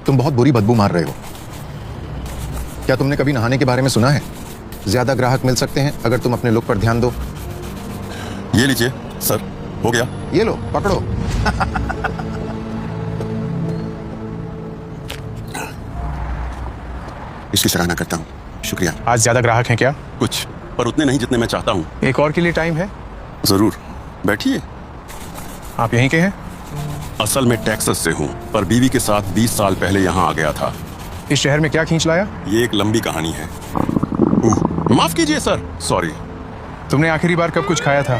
तुम बहुत बुरी बदबू मार रहे हो। क्या तुमने कभी नहाने के बारे में सुना है? ज्यादा ग्राहक मिल सकते हैं अगर तुम अपने लुक पर ध्यान दो। ये लीजिए सर, हो गया। ये लो, पकड़ो। इसकी सराहना करता हूँ, शुक्रिया। आज ज्यादा ग्राहक हैं क्या? कुछ, पर उतने नहीं जितने मैं चाहता हूँ। एक और के लिए टाइम है? जरूर, बैठिए। आप यहीं के हैं? असल में टेक्सास से हूँ, पर बीवी के साथ 20 साल पहले यहाँ आ गया था। इस शहर में क्या खींच लाया? ये एक लंबी कहानी है। माफ कीजिए सर, सॉरी। तुमने आखिरी बार कब कुछ खाया था?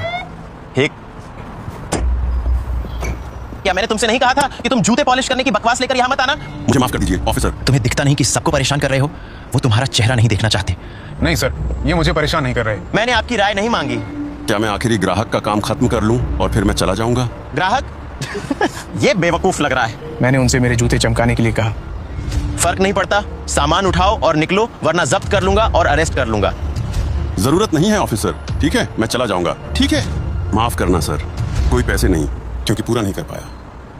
एक क्या मैंने तुमसे नहीं कहा था कि तुम जूते पॉलिश करने की बकवास लेकर यहाँ मत आना? मुझे माफ कर दीजिए ऑफिसर। तुम्हें दिखता नहीं कि सबको परेशान कर रहे हो? वो तुम्हारा चेहरा नहीं देखना चाहते। नहीं सर, ये मुझे परेशान नहीं कर रहे। मैंने आपकी राय नहीं मांगी। क्या मैं आखिरी ग्राहक का काम खत्म कर लूं और फिर मैं चला जाऊंगा? ग्राहक? ये बेवकूफ लग रहा है। मैंने उनसे मेरे जूते चमकाने के लिए कहा। फर्क नहीं पड़ता, सामान उठाओ और निकलो, वरना जब्त कर लूंगा और अरेस्ट कर लूंगा। जरूरत नहीं है ऑफिसर, ठीक है, मैं चला जाऊंगा। ठीक है, माफ करना सर, कोई पैसे नहीं, क्योंकि पूरा नहीं कर पाया।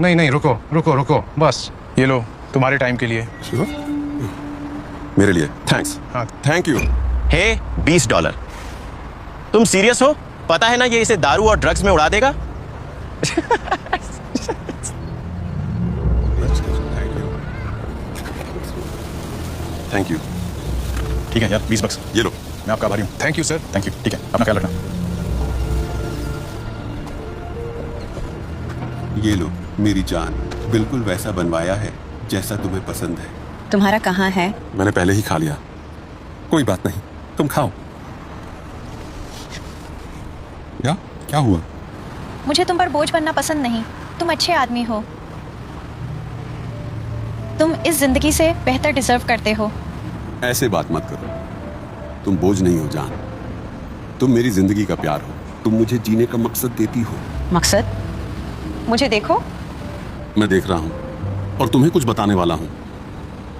नहीं नहीं, रुको रुको रुको, बस ये लो तुम्हारे टाइम के लिए। मेरे लिए थैंक्स। हाँ। Thank you. हे, $20। तुम सीरियस हो? पता है ना ये इसे दारू और ड्रग्स में उड़ा देगा। Thank you. ठीक है यार, $20। ये लो। मैं आपका आभारी हूँ। Thank you sir. Thank you. ठीक है, अपना ख्याल रखना। ये लो मेरी जान, बिल्कुल वैसा बनवाया है जैसा तुम्हें पसंद है। तुम्हारा कहाँ है? मैंने पहले ही खा लिया। कोई बात नहीं, तुम खाओ। क्या हुआ? मुझे तुम पर बोझ बनना पसंद नहीं। तुम अच्छे आदमी हो। तुम इस जिंदगी से बेहतर डिजर्व करते हो। ऐसे बात मत करो, तुम बोझ नहीं हो जान, तुम मेरी जिंदगी का प्यार हो। तुम मुझे जीने का मकसद देती हो। मकसद? मुझे देखो। मैं देख रहा हूँ और तुम्हें कुछ बताने वाला हूँ।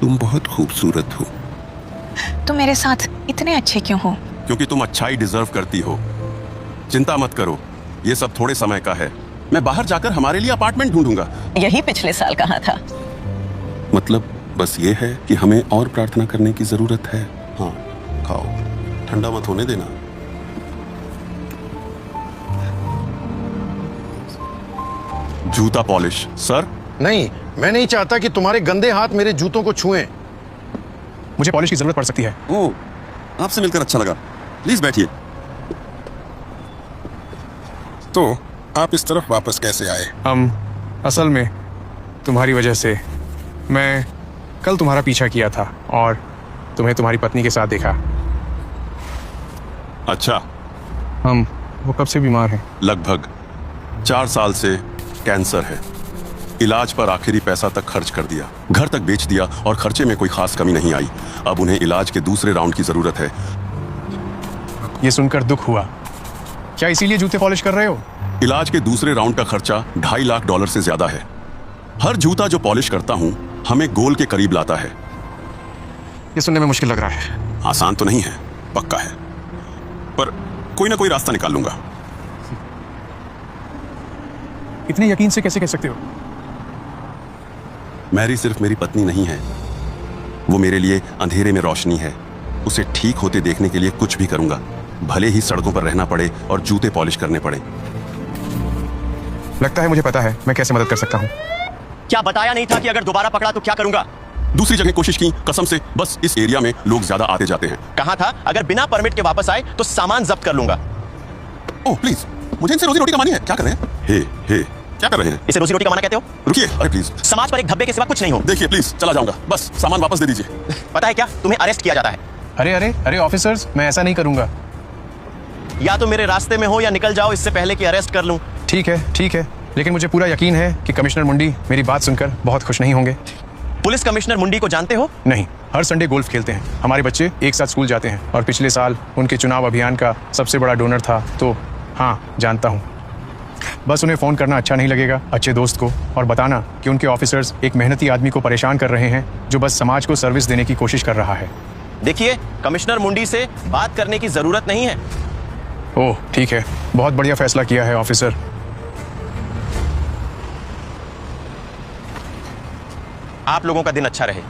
तुम बहुत खूबसूरत हो। तुम मेरे साथ इतने अच्छे क्यों हो? क्योंकि तुम अच्छाई डिजर्व करती हो। चिंता मत करो, ये सब थोड़े समय का है। मैं बाहर जाकर हमारे लिए अपार्टमेंट ढूंढूंगा। यही पिछले साल कहा था। मतलब बस ये है कि हमें और प्रार्थना करने की जरूरत है। हाँ, खाओ, ठंडा मत होने देना। जूता पॉलिश सर? नहीं, मैं नहीं चाहता कि तुम्हारे गंदे हाथ मेरे जूतों को छुएं। मुझे पॉलिश की जरूरत पड़ सकती है। ओह, आपसे मिलकर अच्छा लगा। प्लीज बैठिए। तो आप इस तरफ वापस कैसे आए? असल में तुम्हारी वजह से। मैं कल तुम्हारा पीछा किया था और तुम्हें तुम्हारी पत्नी के साथ देखा। अच्छा। वो कब से बीमार हैं? लगभग 4 साल से कैंसर है। इलाज पर आखिरी पैसा तक खर्च कर दिया, घर तक बेच दिया और खर्चे में कोई खास कमी नहीं आई। अब उन्हें इलाज के दूसरे राउंड की जरूरत है। ये सुनकर दुख हुआ। क्या इसीलिए जूते पॉलिश कर रहे हो? इलाज के दूसरे राउंड का खर्चा $2.5 लाख से ज्यादा है। हर जूता जो पॉलिश करता हूं हमें गोल के करीब लाता है। ये सुनने में मुश्किल लग रहा है। आसान तो नहीं है, पक्का है, पर कोई ना कोई रास्ता निकाल लूंगा। इतने यकीन से कैसे कह सकते हो? मैरी सिर्फ मेरी पत्नी नहीं है, वो मेरे लिए अंधेरे में रोशनी है। उसे ठीक होते देखने के लिए कुछ भी करूंगा, भले ही सड़कों पर रहना पड़े और जूते पॉलिश करने पड़े। लगता है मुझे पता है मैं कैसे मदद कर सकता हूँ। क्या बताया नहीं था कि अगर दोबारा पकड़ा तो क्या करूंगा? दूसरी जगह कोशिश की, कसम से। बस इस एरिया में लोग ज्यादा आते जाते हैं। कहा था अगर बिना परमिट के वापस आए तो सामान जब्त कर लूंगा। ओह प्लीज, मुझे इनसे रोजी रोटी कमानी है। क्या कर रहे हैं? हे, क्या कर रहे हैं? इसे रोजी रोटी कमाना कहते हो? रुकिए, अरे प्लीज। समाज पर एक धब्बे के सिवा कुछ नहीं हो। देखिए प्लीज, चला जाऊंगा, बस सामान वापस दे दीजिए। पता है क्या, तुम्हें अरेस्ट किया जाता है। अरे अरे अरे ऑफिसर्स, मैं ऐसा नहीं करूंगा। या तो मेरे रास्ते में हो या निकल जाओ इससे पहले कि अरेस्ट कर लूं। ठीक है, लेकिन मुझे पूरा यकीन है कि कमिश्नर मुंडी मेरी बात सुनकर बहुत खुश नहीं होंगे। पुलिस कमिश्नर मुंडी को जानते हो? नहीं, हर संडे गोल्फ खेलते हैं। हमारे बच्चे एक साथ स्कूल जाते हैं और पिछले साल उनके चुनाव अभियान का सबसे बड़ा डोनर था। तो हाँ, जानता हूँ। बस उन्हें फ़ोन करना अच्छा नहीं लगेगा अच्छे दोस्त को, और बताना कि उनके ऑफिसर्स एक मेहनती आदमी को परेशान कर रहे हैं जो बस समाज को सर्विस देने की कोशिश कर रहा है। देखिए, कमिश्नर मुंडी से बात करने की जरूरत नहीं है। ओह ठीक है, बहुत बढ़िया फैसला किया है ऑफिसर। आप लोगों का दिन अच्छा रहे।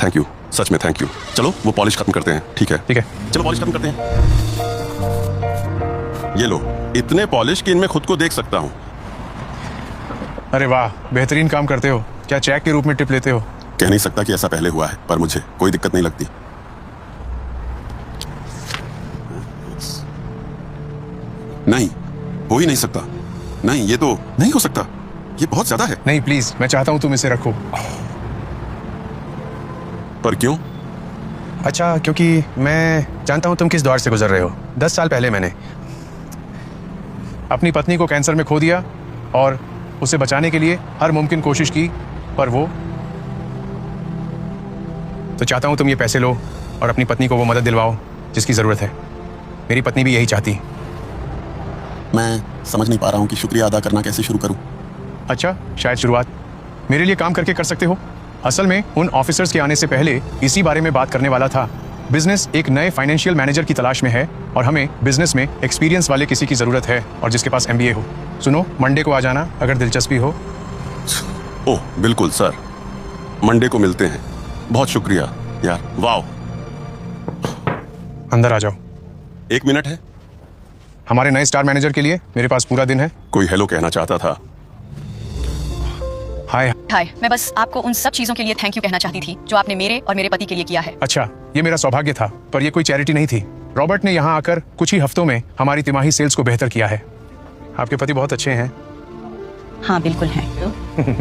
थैंक यू, सच में थैंक यू। चलो वो पॉलिश खत्म करते हैं। ठीक है ठीक है। चलो पॉलिश खत्म करते हैं। ये लो, इतने पॉलिश कि इनमें खुद को देख सकता हूँ। अरे वाह, बेहतरीन काम करते हो। क्या चेक के रूप में टिप लेते हो? कह नहीं सकता कि ऐसा पहले हुआ है, पर मुझे कोई दिक्कत नहीं लगती। नहीं, हो ही नहीं सकता। नहीं, ये तो नहीं हो सकता। ये बहुत ज्यादा है। नहीं प्लीज, मैं चाहता हूं तुम इसे रखो। पर क्यों? अच्छा, क्योंकि मैं जानता हूं तुम किस दौर से गुजर रहे हो। 10 साल पहले मैंने अपनी पत्नी को कैंसर में खो दिया और उसे बचाने के लिए हर मुमकिन कोशिश की, पर वो तो चाहता हूं तुम ये पैसे लो और अपनी पत्नी को वो मदद दिलवाओ जिसकी ज़रूरत है। मेरी पत्नी भी यही चाहती। मैं समझ नहीं पा रहा हूँ कि शुक्रिया अदा करना कैसे शुरू करूँ। अच्छा, शायद शुरुआत मेरे लिए काम करके कर सकते हो। असल में उन ऑफिसर्स के आने से पहले इसी बारे में बात करने वाला था। बिजनेस एक नए फाइनेंशियल मैनेजर की तलाश में है और हमें बिजनेस में एक्सपीरियंस वाले किसी की ज़रूरत है और जिसके पास MBA हो। सुनो, मंडे को आ जाना अगर दिलचस्पी हो। ओह बिल्कुल सर, मंडे को मिलते हैं। बहुत शुक्रिया यार। वाओ, अंदर आ जाओ। 1 मिनट है। हमारे नए स्टार मैनेजर के लिए मेरे पास पूरा दिन है। कोई हेलो कहना चाहता था। हाय। हाय, मैं बस आपको उन सब चीजों के लिए थैंक यू कहना चाहती थी जो आपने मेरे और मेरे पति के लिए किया है। अच्छा, ये मेरा सौभाग्य था, पर ये कोई चैरिटी नहीं थी। रॉबर्ट ने यहाँ आकर कुछ ही हफ्तों में हमारी तिमाही सेल्स को बेहतर किया है। आपके पति बहुत अच्छे हैं। हाँ बिल्कुल है।